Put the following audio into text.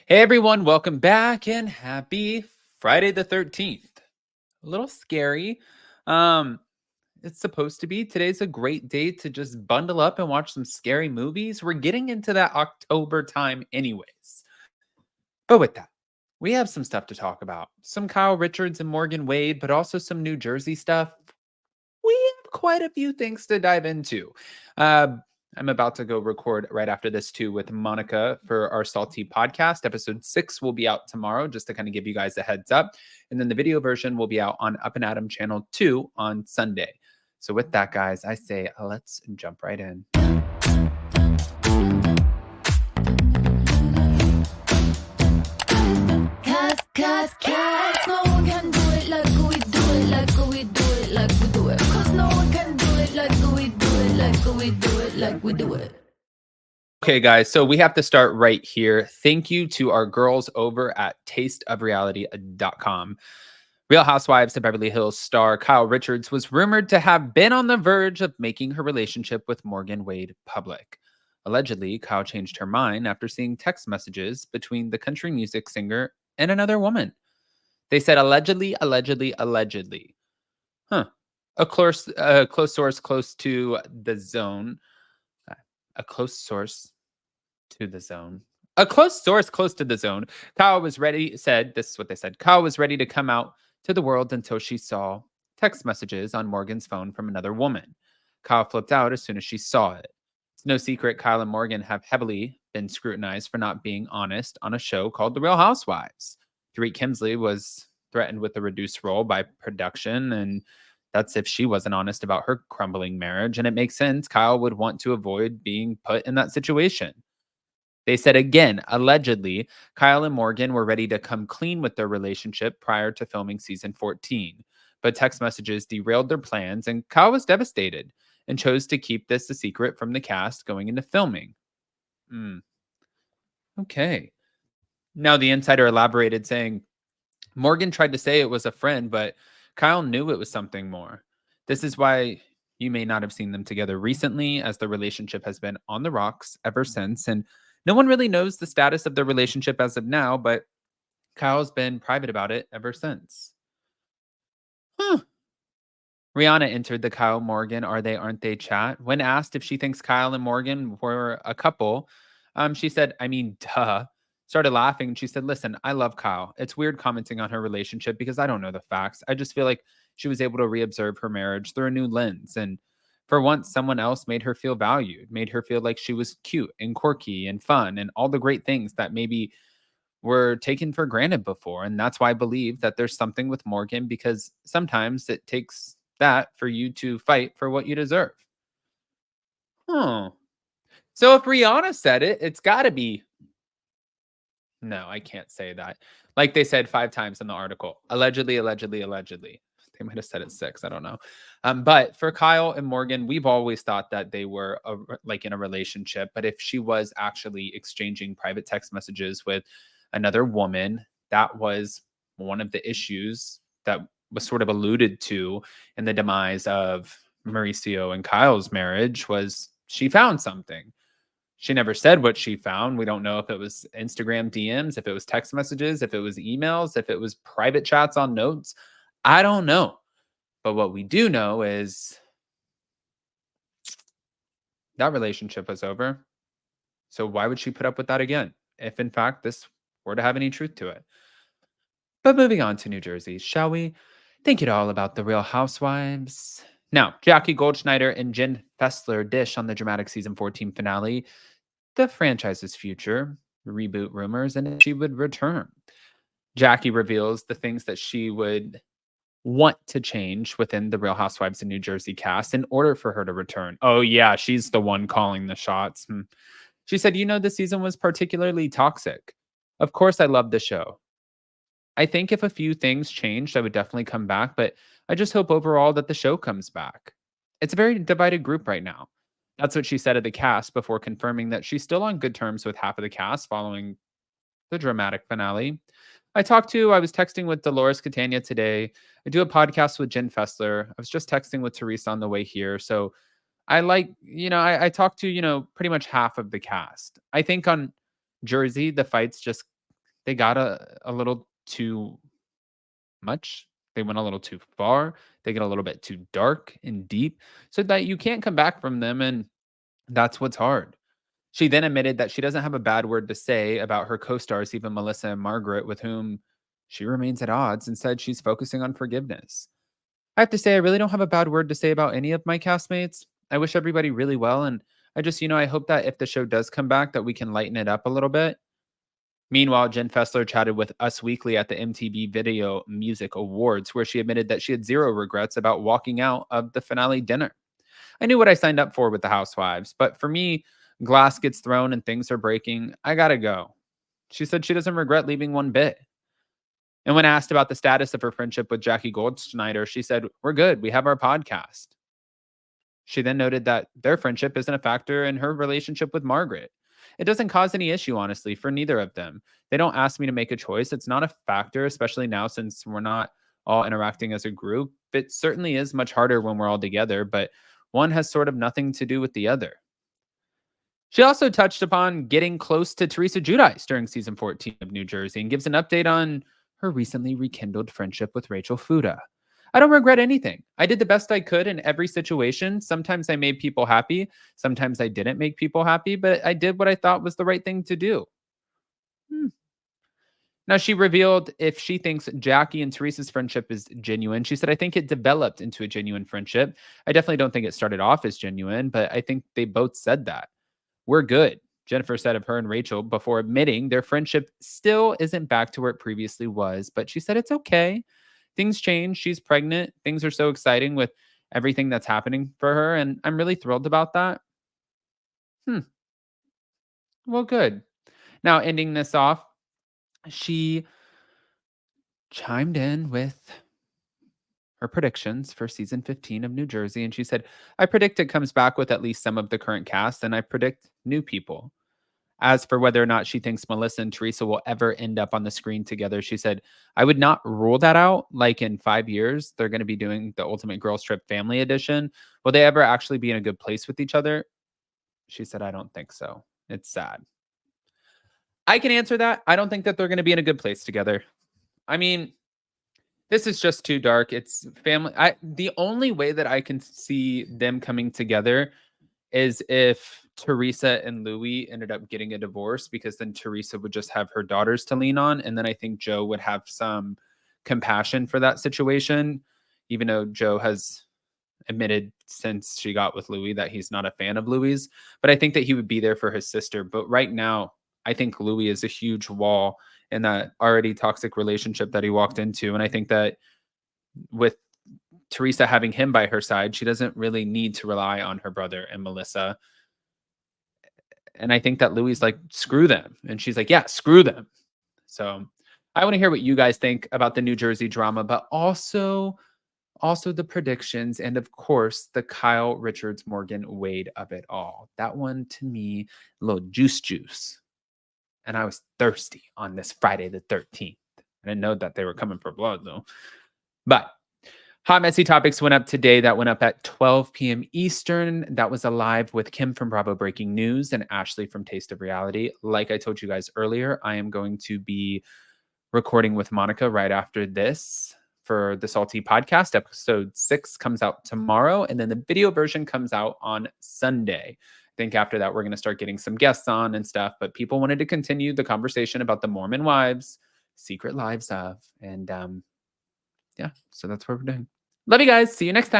Hey everyone, welcome back and happy Friday the 13th. A little scary. Um, it's supposed to be. Today's a great day to just bundle up and watch some scary movies. We're getting into that October time anyways. But with that, we have some stuff to talk about. Some Kyle Richards and Morgan Wade, but also some New Jersey stuff. We have quite a few things to dive into. Uh, I'm about to go record right after this too with Monica for our Salty podcast. Episode 6 will be out tomorrow, just to kind of give you guys a heads up. And then the video version will be out on Up and Adam channel 2 on Sunday. So with that, guys, I say let's jump right in. Cause no one can do it like we do it, like we do it, like we do it. Cause no one can do it like we do it, like we do it, like we do it. Okay, guys, so we have to start right here. Thank you to our girls over at tasteofreality.com. Real Housewives of Beverly Hills star Kyle Richards was rumored to have been on the verge of making her relationship with Morgan Wade public. Allegedly, Kyle changed her mind after seeing text messages between the country music singer and another woman. They said allegedly, allegedly, allegedly. Huh. A close source close to the zone. A close source to the zone. A close source close to the zone. Kyle was ready, said, this is what they said. Kyle was ready to come out to the world until she saw text messages on Morgan's phone from another woman. Kyle flipped out as soon as she saw it. It's no secret Kyle and Morgan have heavily been scrutinized for not being honest on a show called The Real Housewives. Dorit Kemsley was threatened with a reduced role by production, and that's if she wasn't honest about her crumbling marriage. And it makes sense. Kyle would want to avoid being put in that situation. They said again, allegedly, Kyle and Morgan were ready to come clean with their relationship prior to filming season 14. But text messages derailed their plans, and Kyle was devastated and chose to keep this a secret from the cast going into filming. Okay. Now, the insider elaborated, saying, Morgan tried to say it was a friend, but Kyle knew it was something more. This is why you may not have seen them together recently, as the relationship has been on the rocks ever since. And no one really knows the status of their relationship as of now, but Kyle's been private about it ever since. Huh. Rihanna entered the Kyle Morgan Are They Aren't They chat. When asked if she thinks Kyle and Morgan were a couple, she said, I mean, duh. Started laughing and she said, listen, I love Kyle. It's weird commenting on her relationship because I don't know the facts. I just feel like she was able to reobserve her marriage through a new lens. And for once, someone else made her feel valued, made her feel like she was cute and quirky and fun and all the great things that maybe were taken for granted before. And that's why I believe that there's something with Morgan, because sometimes it takes that for you to fight for what you deserve. Oh, so if Rihanna said it, it's got to be. No, I can't say that. Like they said 5 times in the article, allegedly, allegedly, allegedly. They might have said it 6. I don't know. But for Kyle and Morgan, we've always thought that they were like in a relationship. But if she was actually exchanging private text messages with another woman, that was one of the issues that was sort of alluded to in the demise of Mauricio and Kyle's marriage. Was she found something? She never said what she found. We don't know if it was Instagram DMs, if it was text messages, if it was emails, if it was private chats on notes. I don't know. But what we do know is that relationship was over. So why would she put up with that again, if in fact this were to have any truth to it? But moving on to New Jersey, shall we? Think it all about the Real Housewives. Now, Jackie Goldschneider and Jen Fessler dish on the dramatic season 14 finale the franchise's future, reboot rumors, and if she would return. Jackie reveals the things that she would want to change within the Real Housewives of New Jersey cast in order for her to return. Oh, yeah, she's the one calling the shots. She said, the season was particularly toxic. Of course, I love the show. I think if a few things changed, I would definitely come back, but I just hope overall that the show comes back. It's a very divided group right now. That's what she said of the cast before confirming that she's still on good terms with half of the cast following the dramatic finale. I was texting with Dolores Catania today. I do a podcast with Jen Fessler. I was just texting with Teresa on the way here. So I talked to, pretty much half of the cast. I think on Jersey, the fights just they got a little too much. They went a little too far. They get a little bit too dark and deep so that you can't come back from them. And that's what's hard. She then admitted that she doesn't have a bad word to say about her co stars, even Melissa and Margaret, with whom she remains at odds, and said she's focusing on forgiveness. I have to say, I really don't have a bad word to say about any of my castmates. I wish everybody really well. And I just, I hope that if the show does come back, that we can lighten it up a little bit. Meanwhile, Jen Fessler chatted with Us Weekly at the MTV Video Music Awards, where she admitted that she had zero regrets about walking out of the finale dinner. I knew what I signed up for with the Housewives, but for me, glass gets thrown and things are breaking. I gotta go. She said she doesn't regret leaving one bit. And when asked about the status of her friendship with Jackie Goldschneider, she said, "We're good. We have our podcast." She then noted that their friendship isn't a factor in her relationship with Margaret. It doesn't cause any issue, honestly, for neither of them. They don't ask me to make a choice. It's not a factor, especially now since we're not all interacting as a group. It certainly is much harder when we're all together, but one has sort of nothing to do with the other. She also touched upon getting close to Teresa Giudice during season 14 of New Jersey and gives an update on her recently rekindled friendship with Rachel Fuda. I don't regret anything. I did the best I could in every situation. Sometimes I made people happy. Sometimes I didn't make people happy, but I did what I thought was the right thing to do. Hmm. Now, she revealed if she thinks Jackie and Teresa's friendship is genuine. She said, "I think it developed into a genuine friendship. I definitely don't think it started off as genuine, but I think they both said that. We're good." Jennifer said of her and Rachel before admitting their friendship still isn't back to where it previously was, but she said it's okay. Things change. She's pregnant. Things are so exciting with everything that's happening for her, and I'm really thrilled about that. Hmm. Well, good. Now, ending this off, she chimed in with her predictions for season 15 of New Jersey, and she said, "I predict it comes back with at least some of the current cast, and I predict new people." As for whether or not she thinks Melissa and Teresa will ever end up on the screen together, she said, "I would not rule that out. Like in 5 years, they're going to be doing the Ultimate Girls Trip Family Edition. Will they ever actually be in a good place with each other?" She said, "I don't think so. It's sad." I can answer that. I don't think that they're going to be in a good place together. I mean, this is just too dark. It's family. The only way that I can see them coming together is if Teresa and Louis ended up getting a divorce, because then Teresa would just have her daughters to lean on. And then I think Joe would have some compassion for that situation, even though Joe has admitted since she got with Louis that he's not a fan of Louis. But I think that he would be there for his sister. But right now, I think Louis is a huge wall in that already toxic relationship that he walked into. And I think that with Teresa having him by her side, she doesn't really need to rely on her brother and Melissa. And I think that Louis like, "Screw them." And she's like, "Yeah, screw them." So I want to hear what you guys think about the New Jersey drama, but also the predictions, and of course the Kyle Richards Morgan Wade of it all. That one to me, a little juice. And I was thirsty on this Friday the 13th. I didn't know that they were coming for blood though. But Hot Messy Topics went up today. That went up at 12 p.m. Eastern. That was a live with Kim from Bravo Breaking News and Ashley from Taste of Reality. Like I told you guys earlier, I am going to be recording with Monica right after this for the Salty Podcast. Episode 6 comes out tomorrow, and then the video version comes out on Sunday. I think after that, we're going to start getting some guests on and stuff, but people wanted to continue the conversation about the Mormon wives, secret lives of, and yeah, so that's what we're doing. Love you guys. See you next time.